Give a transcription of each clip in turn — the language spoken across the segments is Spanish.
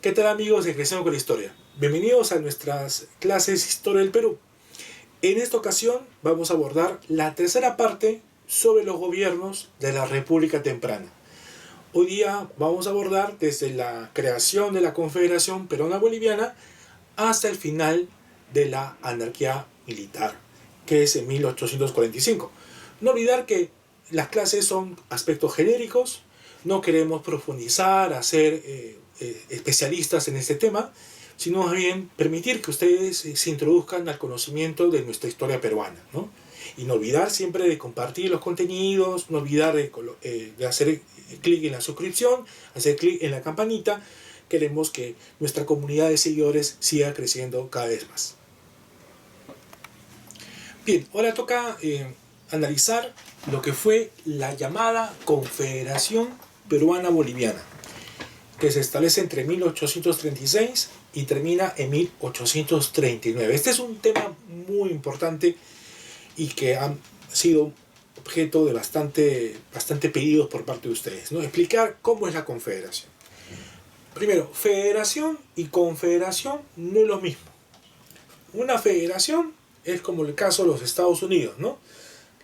¿Qué tal amigos de Creciendo con la Historia? Bienvenidos a nuestras clases Historia del Perú. En esta ocasión vamos a abordar la tercera parte sobre los gobiernos de la República Temprana. Hoy día vamos a abordar desde la creación de la Confederación Peruana Boliviana hasta el final de la anarquía militar, que es en 1845. No olvidar que las clases son aspectos genéricos, no queremos profundizar, hacer especialistas en este tema, sino más bien permitir que ustedes se introduzcan al conocimiento de nuestra historia peruana, ¿no? Y no olvidar siempre de compartir los contenidos, no olvidar de hacer clic en la suscripción, hacer clic en la campanita. Queremos que nuestra comunidad de seguidores siga creciendo cada vez más. Bien, ahora toca analizar lo que fue la llamada Confederación Peruana Boliviana, que se establece entre 1836 y termina en 1839. Este es un tema muy importante y que ha sido objeto de bastante pedidos por parte de ustedes, ¿no? Explicar cómo es la confederación. Primero, federación y confederación no es lo mismo. Una federación es como el caso de los Estados Unidos, ¿no?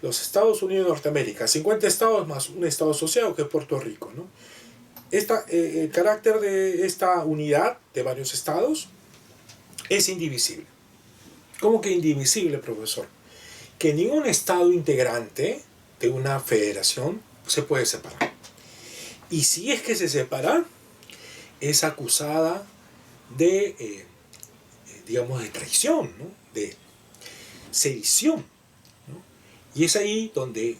Los Estados Unidos de Norteamérica, 50 estados más un estado asociado que es Puerto Rico, ¿no? El carácter de esta unidad de varios estados es indivisible. ¿Cómo que indivisible, profesor? Que ningún estado integrante de una federación se puede separar. Y si es que se separa, es acusada de, de traición, ¿no? De sedición, ¿no? Y es ahí donde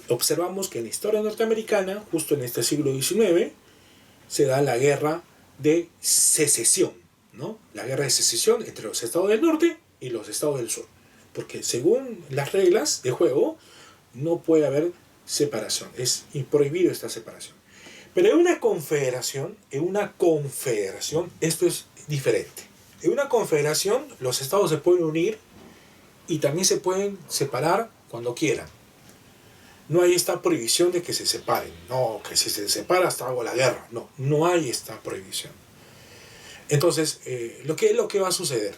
observamos que en la historia norteamericana, justo en este siglo XIX, se da la guerra de secesión, ¿no? La guerra de secesión entre los estados del norte y los estados del sur. Porque según las reglas de juego, no puede haber separación. Es prohibido esta separación. Pero en una confederación, esto es diferente. En una confederación, los estados se pueden unir y también se pueden separar cuando quieran. No hay esta prohibición de que se separen. No, que si se separa hasta hago la guerra. No, no hay esta prohibición. Entonces, lo que va a suceder?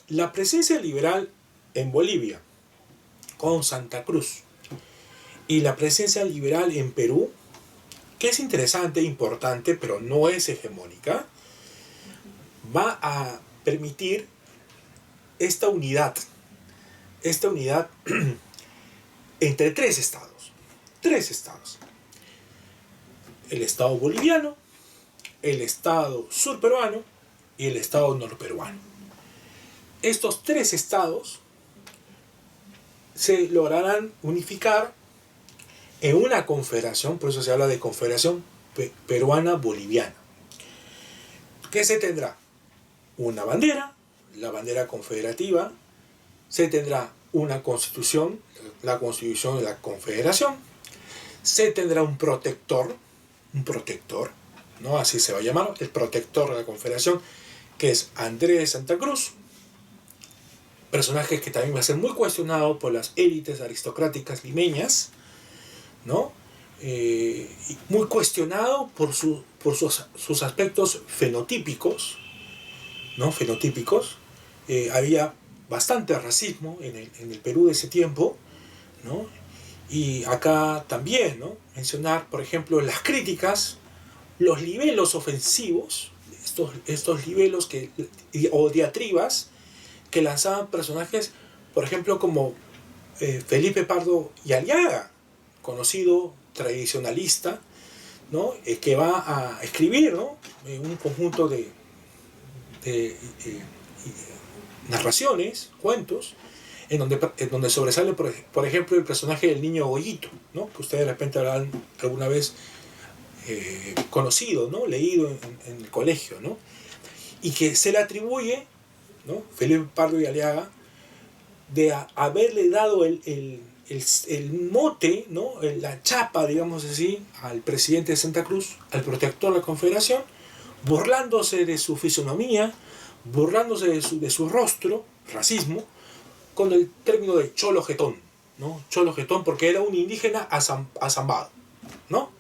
La presencia liberal en Bolivia, con Santa Cruz, y la presencia liberal en Perú, que es interesante, importante, pero no es hegemónica, va a permitir esta unidad entre tres estados. El estado boliviano, el estado surperuano y el estado norperuano. Estos tres estados se lograrán unificar en una confederación, por eso se habla de Confederación Peruana Boliviana. ¿Qué se tendrá? Una bandera, la bandera confederativa, se tendrá una constitución, la constitución de la confederación, se tendrá un protector, ¿no? Así se va a llamar, el protector de la confederación, que es Andrés de Santa Cruz, personaje que también va a ser muy cuestionado por las élites aristocráticas limeñas, ¿no? Muy cuestionado por sus aspectos fenotípicos, ¿no? Había bastante racismo en el Perú de ese tiempo, ¿no? Y acá también, ¿no? Mencionar, por ejemplo, las críticas, los libelos ofensivos, estos libelos o diatribas que lanzaban personajes, por ejemplo, como Felipe Pardo y Aliaga, conocido tradicionalista, ¿no? Que va a escribir, ¿no? Un conjunto de narraciones, cuentos, en donde sobresale, por ejemplo, el personaje del niño Goyito, ¿no? Que ustedes de repente habrán alguna vez conocido, ¿no? Leído en el colegio, ¿no? Y que se le atribuye, ¿no? Felipe Pardo y Aliaga, de haberle dado el mote, ¿no? La chapa, digamos así, al presidente de Santa Cruz, al protector de la Confederación, burlándose de su fisonomía, burlándose de su rostro, racismo, con el término de cholo jetón, ¿no? Cholo jetón porque era un indígena azambado, ¿no?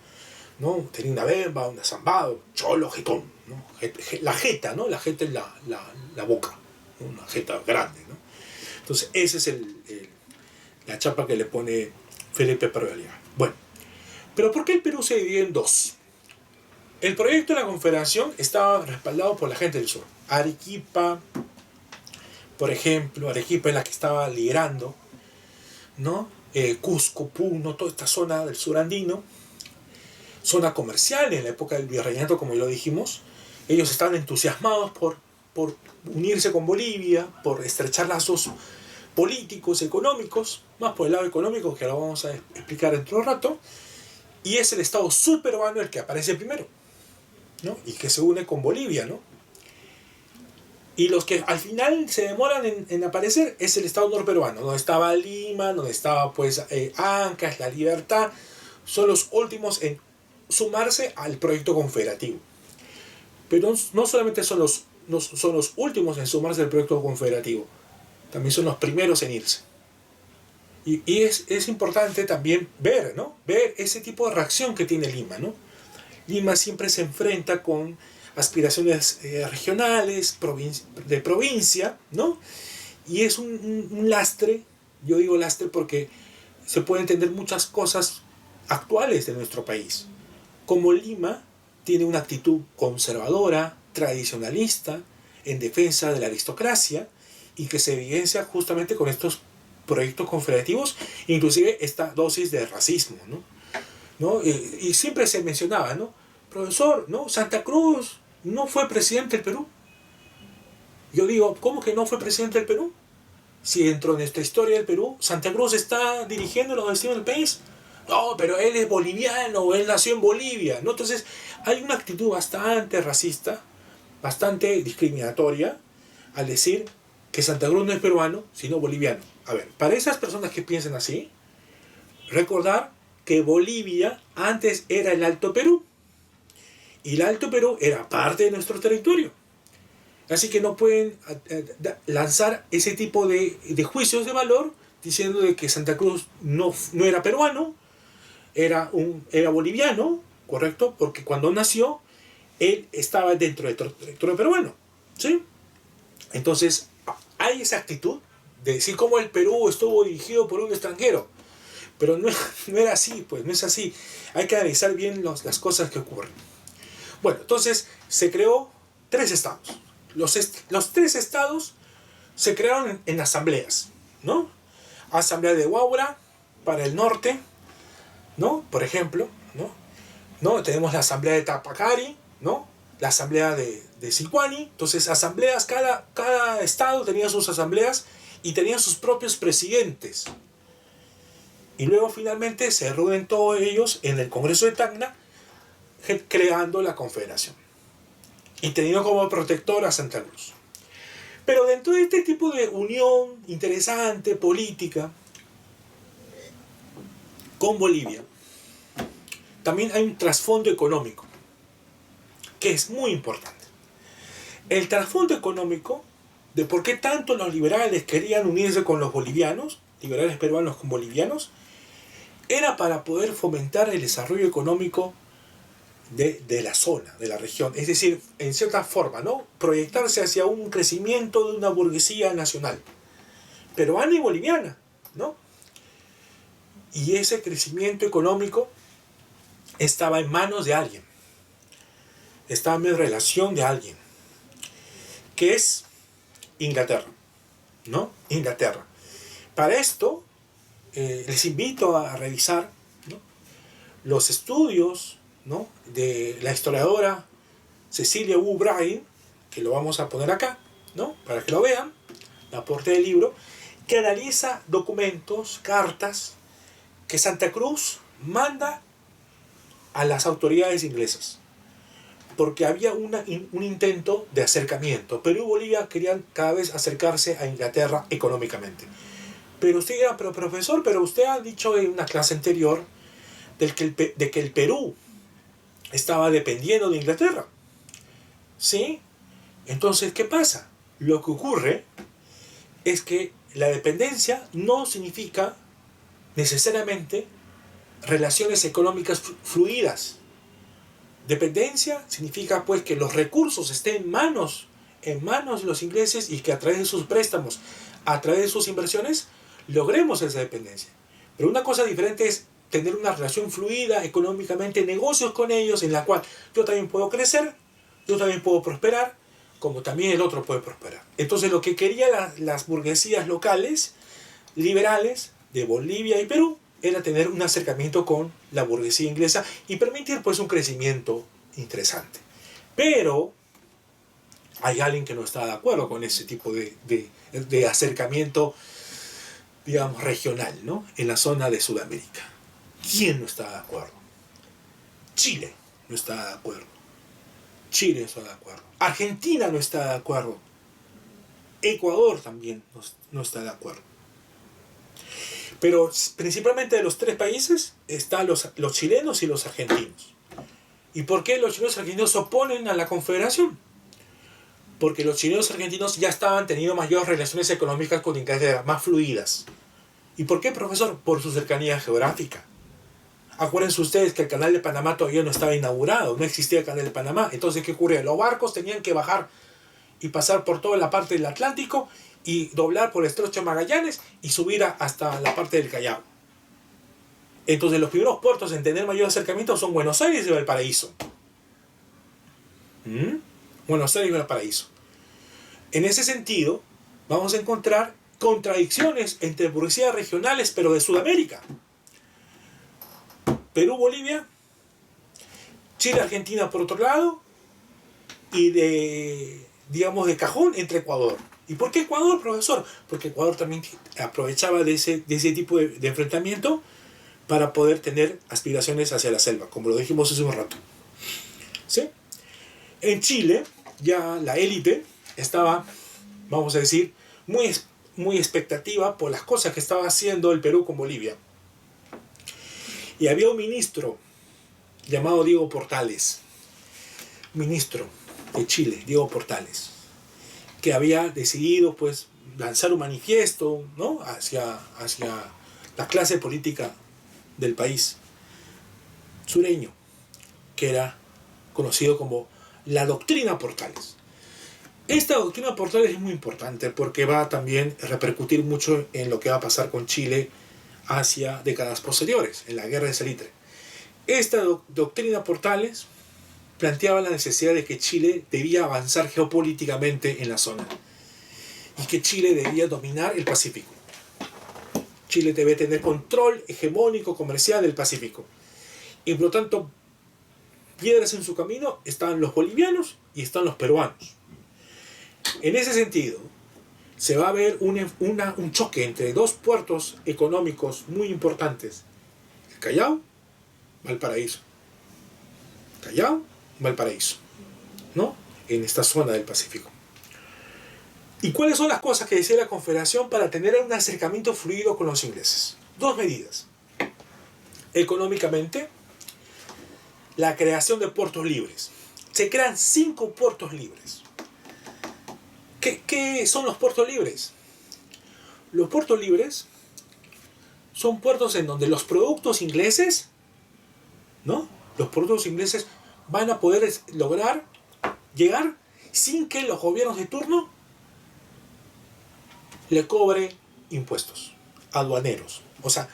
¿no? Tenía una bemba, un zambado, cholo, jetón, ¿no? La jeta, ¿no? La jeta es la boca, ¿no? Una jeta grande, ¿no? Entonces, esa es la chapa que le pone Felipe Parvaliá. Bueno, pero ¿por qué el Perú se divide en dos? El proyecto de la Confederación estaba respaldado por la gente del sur. Arequipa, por ejemplo, Arequipa es la que estaba liderando, ¿no? Cusco, Puno, toda esta zona del sur andino, zona comercial en la época del virreinato, como ya lo dijimos. Ellos estaban entusiasmados por unirse con Bolivia, por estrechar lazos políticos, económicos, más por el lado económico, que lo vamos a explicar dentro de un rato, y es el Estado surperuano el que aparece primero, ¿no? Y que se une con Bolivia, ¿no? Y los que al final se demoran en aparecer es el Estado norperuano, donde estaba Lima, donde estaba pues Ancash, La Libertad, son los últimos en sumarse al proyecto confederativo. Pero no solamente son los últimos en sumarse al proyecto confederativo, también son los primeros en irse. Y es importante también ver, ¿no? Ver ese tipo de reacción que tiene Lima, ¿no? Lima siempre se enfrenta con aspiraciones regionales, de provincia, ¿no? Y es un lastre, yo digo lastre porque se pueden entender muchas cosas actuales de nuestro país. Como Lima tiene una actitud conservadora, tradicionalista, en defensa de la aristocracia, y que se evidencia justamente con estos proyectos confederativos, inclusive esta dosis de racismo, ¿no? Y siempre se mencionaba, ¿no? Profesor, ¿no? Santa Cruz no fue presidente del Perú. Yo digo, ¿cómo que no fue presidente del Perú? Si dentro de nuestra historia del Perú, Santa Cruz está dirigiendo los destinos del país. No, pero él es boliviano, él nació en Bolivia, ¿no? Entonces, hay una actitud bastante racista, bastante discriminatoria, al decir que Santa Cruz no es peruano, sino boliviano. A ver, para esas personas que piensan así, recordar que Bolivia antes era el Alto Perú, y el Alto Perú era parte de nuestro territorio. Así que no pueden lanzar ese tipo de juicios de valor diciendo de que Santa Cruz no era peruano, era boliviano, ¿correcto? Porque cuando nació, él estaba dentro del territorio peruano, ¿sí? Entonces, hay esa actitud de decir cómo el Perú estuvo dirigido por un extranjero. Pero no era así, pues, no es así. Hay que analizar bien las cosas que ocurren. Bueno, entonces se creó 3 estados. Los 3 estados se crearon en asambleas, ¿no? Asamblea de Huaura para el norte, ¿no? Por ejemplo, ¿no? Tenemos la asamblea de Tapacari, ¿no? La asamblea de Silcuani. Entonces, asambleas, cada estado tenía sus asambleas y tenían sus propios presidentes. Y luego finalmente se reúnen todos ellos en el Congreso de Tacna, creando la Confederación y teniendo como protector a Santa Cruz. Pero dentro de este tipo de unión interesante, política, con Bolivia, también hay un trasfondo económico, que es muy importante. El trasfondo económico de por qué tanto los liberales querían unirse con los bolivianos, liberales peruanos con bolivianos, era para poder fomentar el desarrollo económico de la zona, de la región. Es decir, en cierta forma, ¿no? Proyectarse hacia un crecimiento de una burguesía nacional, peruana y boliviana, ¿no? Y ese crecimiento económico estaba en manos de alguien, estaba en relación de alguien, que es Inglaterra, ¿no? Inglaterra. Para esto, les invito a revisar, ¿no? Los estudios, ¿no? De la historiadora Cecilia Wu Bryan, que lo vamos a poner acá, ¿no? Para que lo vean, la portada del libro, que analiza documentos, cartas, que Santa Cruz manda a las autoridades inglesas, porque había un intento de acercamiento. Perú y Bolivia querían cada vez acercarse a Inglaterra económicamente. Pero usted dirá, pero profesor, pero usted ha dicho en una clase anterior de que el Perú estaba dependiendo de Inglaterra, ¿sí? Entonces, ¿qué pasa? Lo que ocurre es que la dependencia no significa necesariamente relaciones económicas fluidas. Dependencia significa pues que los recursos estén en manos de los ingleses y que a través de sus préstamos, a través de sus inversiones, logremos esa dependencia. Pero una cosa diferente es tener una relación fluida económicamente, negocios con ellos, en la cual yo también puedo crecer, yo también puedo prosperar, como también el otro puede prosperar. Entonces lo que querían las burguesías locales, liberales, de Bolivia y Perú, era tener un acercamiento con la burguesía inglesa y permitir pues un crecimiento interesante. Pero hay alguien que no está de acuerdo con ese tipo de acercamiento, digamos, regional, ¿no? En la zona de Sudamérica. ¿Quién no está de acuerdo? Chile no está de acuerdo. Chile no está de acuerdo. Argentina no está de acuerdo. Ecuador también no está de acuerdo. Pero principalmente de los tres países están los chilenos y los argentinos. ¿Y por qué los chilenos y argentinos se oponen a la confederación? Porque los chilenos y argentinos ya estaban teniendo mayores relaciones económicas con Inglaterra, más fluidas. ¿Y por qué, profesor? Por su cercanía geográfica. Acuérdense ustedes que el canal de Panamá todavía no estaba inaugurado, no existía el canal de Panamá. Entonces, ¿qué ocurría? Los barcos tenían que bajar y pasar por toda la parte del Atlántico y doblar por el Estrecho de Magallanes y subir hasta la parte del Callao. Entonces, los primeros puertos en tener mayor acercamiento son Buenos Aires y Valparaíso. Buenos Aires y Valparaíso. En ese sentido, vamos a encontrar contradicciones entre burguesías regionales, pero de Sudamérica. Perú, Bolivia, Chile, Argentina por otro lado, y de cajón entre Ecuador. ¿Y por qué Ecuador, profesor? Porque Ecuador también aprovechaba de ese tipo de enfrentamiento para poder tener aspiraciones hacia la selva, como lo dijimos hace un rato. ¿Sí? En Chile, ya la élite estaba, vamos a decir, muy expectativa por las cosas que estaba haciendo el Perú con Bolivia. Y había un ministro llamado Diego Portales, ministro de Chile, Diego Portales, que había decidido pues lanzar un manifiesto, ¿no? hacia la clase política del país sureño, que era conocido como la doctrina Portales. Esta doctrina Portales es muy importante porque va también a repercutir mucho en lo que va a pasar con Chile hacia décadas posteriores, en la guerra de Salitre. Esta doctrina Portales planteaba la necesidad de que Chile debía avanzar geopolíticamente en la zona y que Chile debía dominar el Pacífico. Chile debe tener control hegemónico comercial del Pacífico. Y por lo tanto, piedras en su camino están los bolivianos y están los peruanos. En ese sentido, se va a ver un choque entre dos puertos económicos muy importantes: el Callao, Valparaíso. Callao, Valparaíso, ¿no? En esta zona del Pacífico. ¿Y cuáles son las cosas que decía la Confederación para tener un acercamiento fluido con los ingleses? Dos medidas. Económicamente, la creación de puertos libres. Se crean 5 puertos libres. ¿Qué son los puertos libres? Los puertos libres son puertos en donde los productos ingleses, ¿no? Los productos ingleses van a poder lograr llegar sin que los gobiernos de turno le cobren impuestos aduaneros. O sea,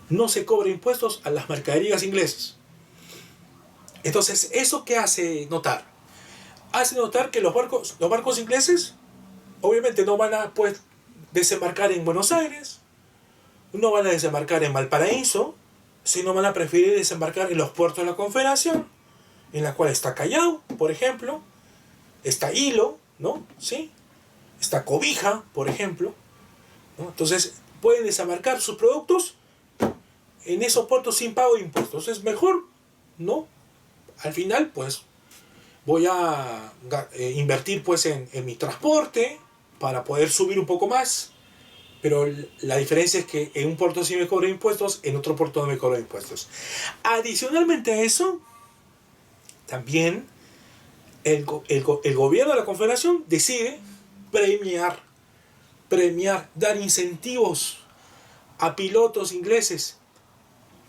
no se cobra impuestos a las mercaderías inglesas. Entonces, ¿eso qué hace notar? Hace notar que los barcos ingleses obviamente no van a pues desembarcar en Buenos Aires, no van a desembarcar en Valparaíso, sino van a preferir desembarcar en los puertos de la Confederación, en la cual está Callao, por ejemplo, está Hilo, ¿no? ¿Sí? Está Cobija, por ejemplo, ¿no? Entonces pueden desembarcar sus productos en esos puertos sin pago de impuestos. Es mejor, ¿no? Al final, pues, voy a invertir pues en mi transporte para poder subir un poco más, pero la diferencia es que en un puerto sí me cobran impuestos, en otro puerto no me cobran impuestos. Adicionalmente a eso, también el gobierno de la Confederación decide premiar, dar incentivos a pilotos ingleses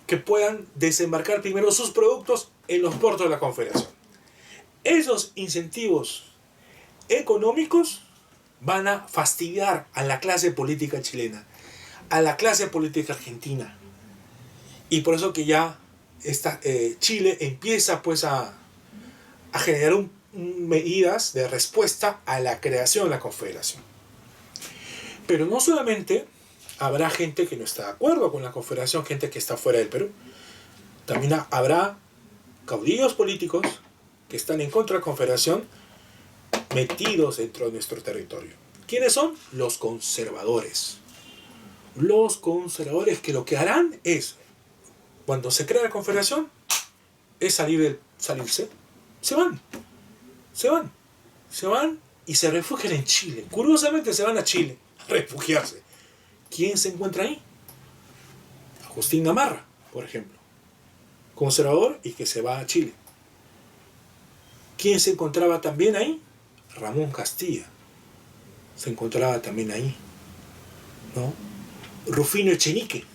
que puedan desembarcar primero sus productos en los puertos de la Confederación. Esos incentivos económicos van a fastidiar a la clase política chilena, a la clase política argentina. Y por eso que ya Chile empieza pues a generar medidas de respuesta a la creación de la Confederación. Pero no solamente habrá gente que no está de acuerdo con la Confederación, gente que está fuera del Perú. También habrá caudillos políticos que están en contra de la Confederación metidos dentro de nuestro territorio. ¿Quiénes son? Los conservadores. Los conservadores que lo que harán es, cuando se crea la Confederación, es salirse. Se van y se refugian en Chile. Curiosamente se van a Chile a refugiarse. ¿Quién se encuentra ahí? Agustín Gamarra, por ejemplo. Conservador y que se va a Chile. ¿Quién se encontraba también ahí? Ramón Castilla. Se encontraba también ahí, ¿no? Rufino Echenique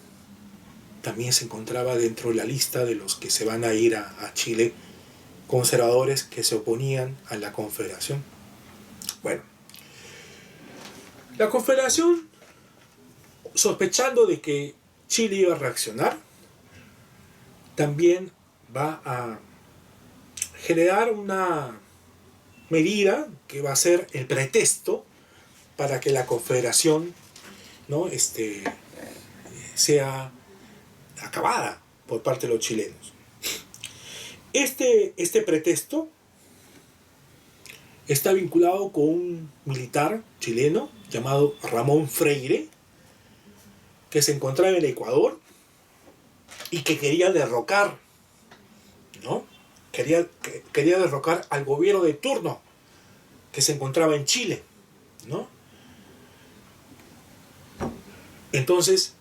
también se encontraba dentro de la lista de los que se van a ir a Chile, conservadores que se oponían a la Confederación. Bueno, la Confederación, sospechando de que Chile iba a reaccionar, también va a generar una medida que va a ser el pretexto para que la Confederación, ¿no? sea acabada por parte de los chilenos. Este pretexto está vinculado con un militar chileno llamado Ramón Freire, que se encontraba en el Ecuador y que quería derrocar, ¿no? Quería derrocar al gobierno de turno que se encontraba en Chile, ¿no? Entonces,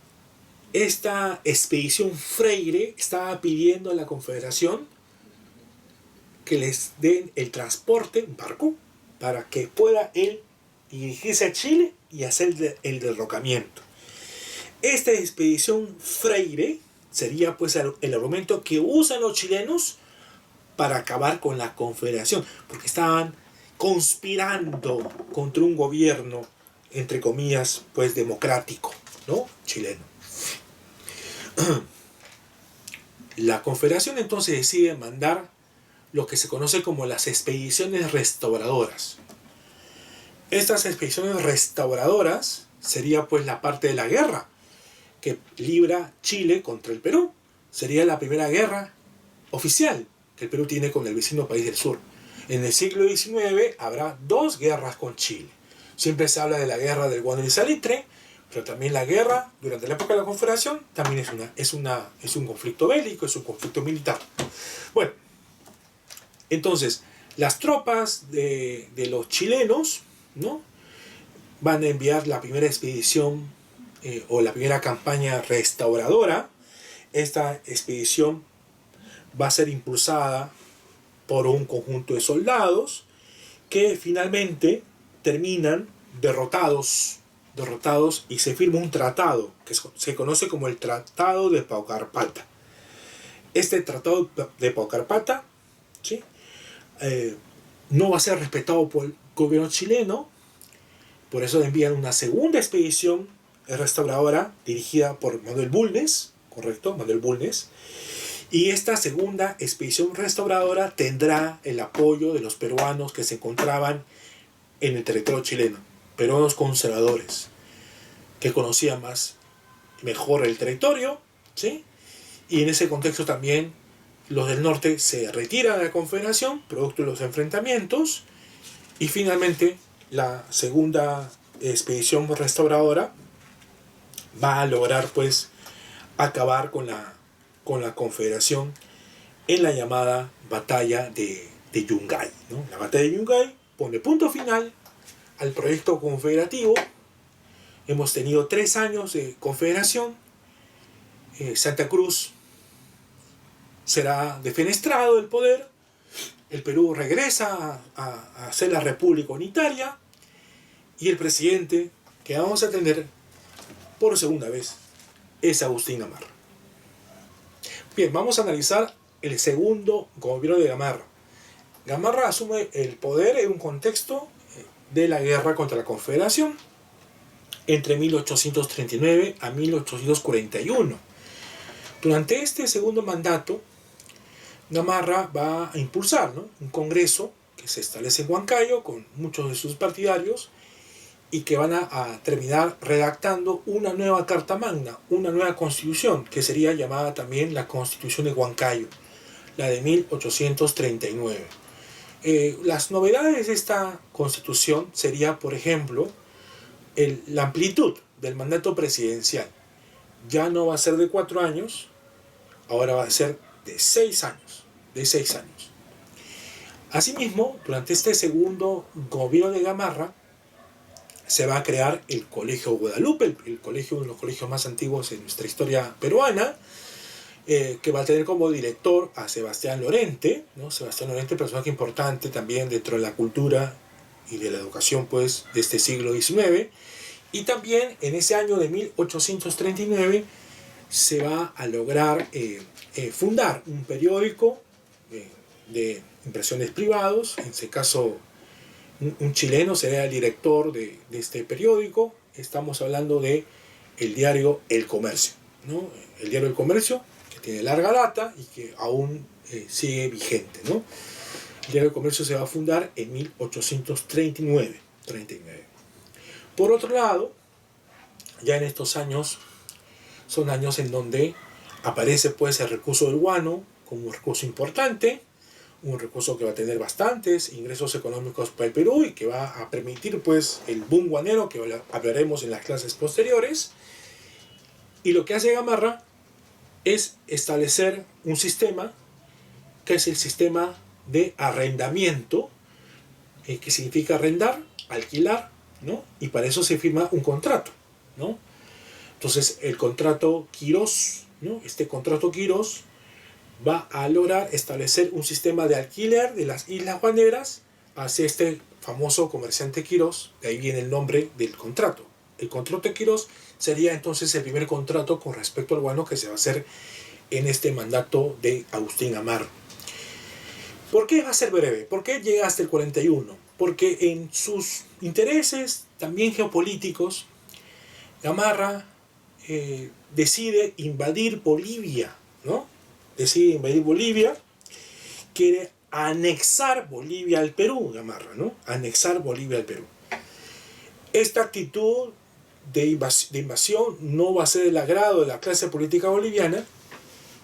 esta expedición Freire estaba pidiendo a la Confederación que les den el transporte, un barco, para que pueda él dirigirse a Chile y hacer el derrocamiento. Esta expedición Freire sería pues el argumento que usan los chilenos para acabar con la Confederación, porque estaban conspirando contra un gobierno, entre comillas, pues democrático, ¿no? Chileno. La Confederación entonces decide mandar lo que se conoce como las expediciones restauradoras. Estas expediciones restauradoras sería pues la parte de la guerra que libra Chile contra el Perú. Sería la primera guerra oficial que el Perú tiene con el vecino país del sur. En el siglo XIX habrá dos guerras con Chile. Siempre se habla de la guerra del Guano y Salitre, pero también la guerra durante la época de la Confederación también es un conflicto bélico, es un conflicto militar. Bueno, entonces las tropas de los chilenos, ¿no? van a enviar la primera expedición o la primera campaña restauradora. Esta expedición va a ser impulsada por un conjunto de soldados que finalmente terminan derrotados y se firma un tratado que se conoce como el Tratado de Paucarpata. Este Tratado de Paucarpata, ¿sí? No va a ser respetado por el gobierno chileno, por eso envían una segunda expedición restauradora dirigida por Manuel Bulnes, correcto, Manuel Bulnes, y esta segunda expedición restauradora tendrá el apoyo de los peruanos que se encontraban en el territorio chileno, peruanos conservadores, que conocían mejor el territorio, ¿sí? Y en ese contexto también los del norte se retiran de la Confederación, producto de los enfrentamientos, y finalmente la segunda expedición restauradora va a lograr pues acabar con la Confederación en la llamada batalla de Yungay, ¿no? La batalla de Yungay pone punto final al proyecto confederativo. Hemos tenido 3 años de confederación. Santa Cruz será defenestrado del poder. El Perú regresa a ser la República Unitaria. Y el presidente que vamos a tener por segunda vez es Agustín Gamarra. Bien, vamos a analizar el segundo gobierno de Gamarra. Gamarra asume el poder en un contexto de la guerra contra la Confederación entre 1839 a 1841. Durante este segundo mandato, Gamarra va a impulsar, ¿no?, un congreso que se establece en Huancayo con muchos de sus partidarios y que van a terminar redactando una nueva Carta Magna, una nueva constitución, que sería llamada también la Constitución de Huancayo, la de 1839. Las novedades de esta constitución sería, por ejemplo, la amplitud del mandato presidencial. Ya no va a ser de 4 años, ahora va a ser de 6 años. Asimismo, durante este segundo gobierno de Gamarra, se va a crear el Colegio Guadalupe, el colegio, uno de los colegios más antiguos en nuestra historia peruana, que va a tener como director a Sebastián Lorente, ¿no? Sebastián Lorente, personaje importante también dentro de la cultura y de la educación, pues, de este siglo XIX. Y también en ese año de 1839 se va a lograr fundar un periódico de impresiones privados. En ese caso, un chileno será el director de este periódico. Estamos hablando de el diario El Comercio, ¿no? El diario El Comercio, que tiene larga data y que aún sigue vigente, ¿no? El diario El Comercio se va a fundar en 1839. Por otro lado, ya en estos años, son años en donde aparece, pues, el recurso del guano como un recurso importante, un recurso que va a tener bastantes ingresos económicos para el Perú y que va a permitir, pues, el boom guanero, que hablaremos en las clases posteriores. Y lo que hace Gamarra es establecer un sistema que es el sistema de arrendamiento, que significa arrendar, alquilar, ¿no? Y para eso se firma un contrato, ¿no? Entonces el contrato Quirós, ¿no? Este contrato Quirós va a lograr establecer un sistema de alquiler de las Islas Guaneras hacia este famoso comerciante Quirós. De ahí viene el nombre del contrato. El contrato de Quirós sería entonces el primer contrato con respecto al guano que se va a hacer en este mandato de Agustín Gamarra. ¿Por qué va a ser breve? ¿Por qué llega hasta el 41? Porque en sus intereses también geopolíticos, Gamarra decide invadir Bolivia, ¿no? Decide invadir Bolivia, quiere anexar Bolivia al Perú, Gamarra, ¿no? Anexar Bolivia al Perú. Esta actitud de invasión no va a ser del agrado de la clase política boliviana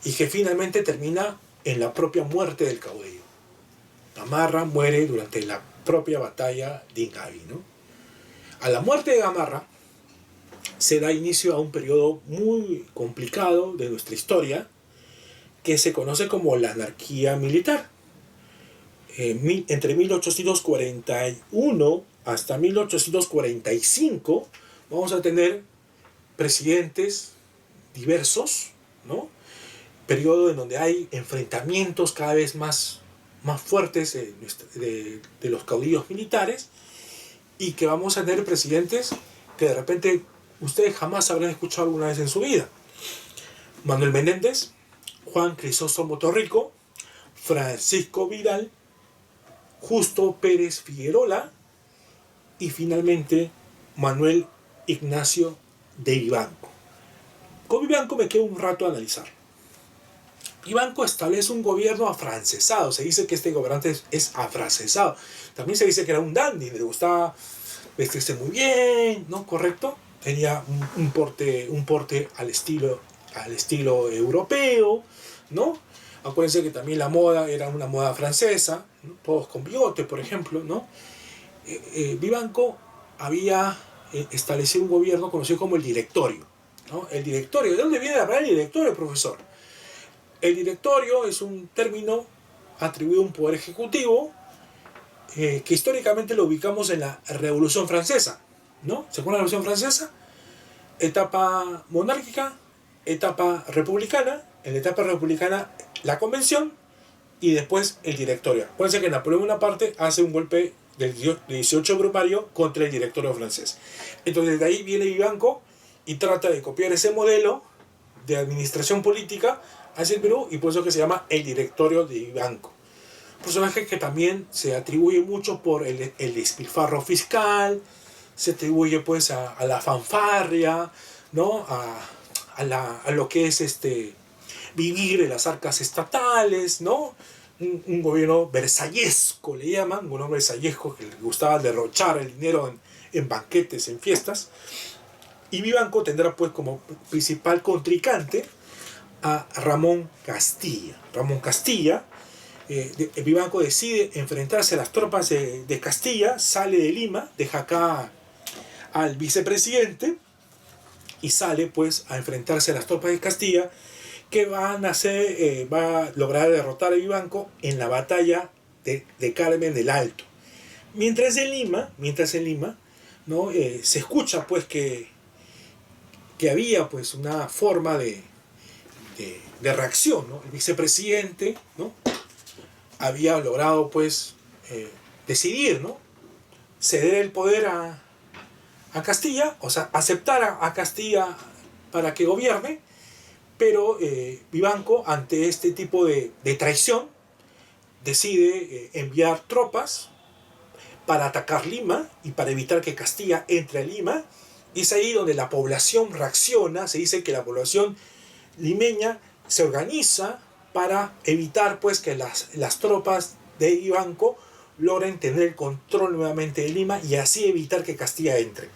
y que finalmente termina en la propia muerte del caudillo. Gamarra muere durante la propia batalla de Ingavi, ¿no? A la muerte de Gamarra se da inicio a un periodo muy complicado de nuestra historia que se conoce como la anarquía militar. Entre 1841 hasta 1845 vamos a tener presidentes diversos, ¿no? Periodo en donde hay enfrentamientos cada vez más fuertes de los caudillos militares, y que vamos a tener presidentes que de repente ustedes jamás habrán escuchado alguna vez en su vida. Manuel Menéndez, Juan Crisóstomo Torrico, Francisco Vidal, Justo Pérez Figuerola y finalmente Manuel Ignacio de Vivanco. Con Vivanco me quedo un rato a analizar. Vivanco establece un gobierno afrancesado. Se dice que este gobernante es afrancesado. También se dice que era un dandy, le gustaba vestirse muy bien, ¿no? ¿Correcto? Tenía un porte al estilo europeo, ¿no? Acuérdense que también la moda era una moda francesa, ¿no? Todos con bigote, por ejemplo, ¿no? Vivanco había establecido un gobierno conocido como el directorio, ¿no? El directorio, ¿de dónde viene la palabra directorio, profesor? El directorio es un término atribuido a un poder ejecutivo que históricamente lo ubicamos en la Revolución Francesa, ¿no? ¿Se acuerdan de la Revolución Francesa? Etapa monárquica, etapa republicana. En la etapa republicana, la convención y después el directorio. Acuérdense que Napoleón Bonaparte hace un golpe del 18 Brumario contra el directorio francés. Entonces de ahí viene Vivanco y trata de copiar ese modelo de administración política hacia el Perú, y por eso que se llama el directorio de Vivanco. Un personaje que también se atribuye mucho por el despilfarro fiscal, se atribuye pues a la fanfarria, ¿no? A lo que es vivir en las arcas estatales, ¿no? Un gobierno versallesco, le llaman, un gobierno versallesco que le gustaba derrochar el dinero en banquetes, en fiestas. Y Vivanco tendrá pues como principal contrincante a Ramón Castilla. Ramón Castilla, Vivanco decide enfrentarse a las tropas de Castilla, sale de Lima, deja acá al vicepresidente y sale pues a enfrentarse a las tropas de Castilla, que va a lograr derrotar a Vivanco en la batalla de Carmen del Alto. Mientras en Lima, ¿no? Se escucha pues que había pues una forma de reacción, ¿no? El vicepresidente, ¿no? Había logrado pues decidir, ¿no? Ceder el poder a Castilla, o sea, aceptar a Castilla para que gobierne, pero Vivanco, ante este tipo de traición, decide enviar tropas para atacar Lima y para evitar que Castilla entre a Lima. Y es ahí donde la población reacciona. Se dice que la población limeña se organiza para evitar pues que las tropas de Vivanco logren tener el control nuevamente de Lima y así evitar que Castilla entre,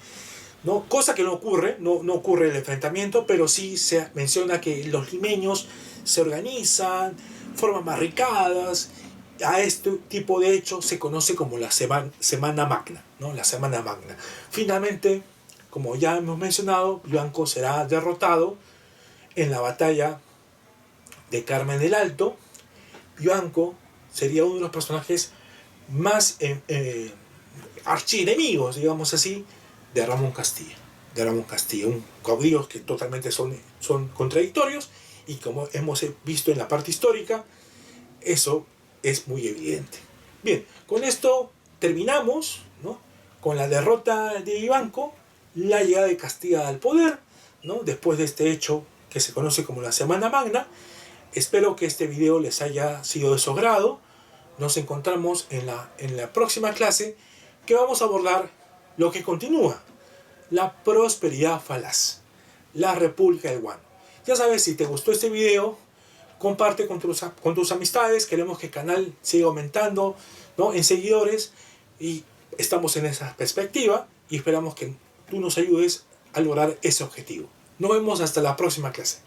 ¿no? Cosa que no ocurre, no ocurre el enfrentamiento, pero sí se menciona que los limeños se organizan, forman barricadas. A este tipo de hechos se conoce como la Semana Magna, ¿no? La Semana Magna. Finalmente, como ya hemos mencionado, Vivanco será derrotado en la batalla de Carmen del Alto. Vivanco sería uno de los personajes más archienemigos, digamos así, de Ramón Castilla. Un caudillos que totalmente son contradictorios, y como hemos visto en la parte histórica, eso es muy evidente. Bien, con esto terminamos, ¿no? Con la derrota de Vivanco, la llegada de Castilla al poder, ¿no? Después de este hecho que se conoce como la Semana Magna. Espero que este video les haya sido de su agrado. Nos encontramos en la próxima clase, que vamos a abordar lo que continúa: la prosperidad falaz, la República del Guano. Ya sabes, si te gustó este video, comparte con tus amistades. Queremos que el canal siga aumentando, ¿no? En seguidores, y estamos en esa perspectiva y esperamos que tú nos ayudes a lograr ese objetivo. Nos vemos hasta la próxima clase.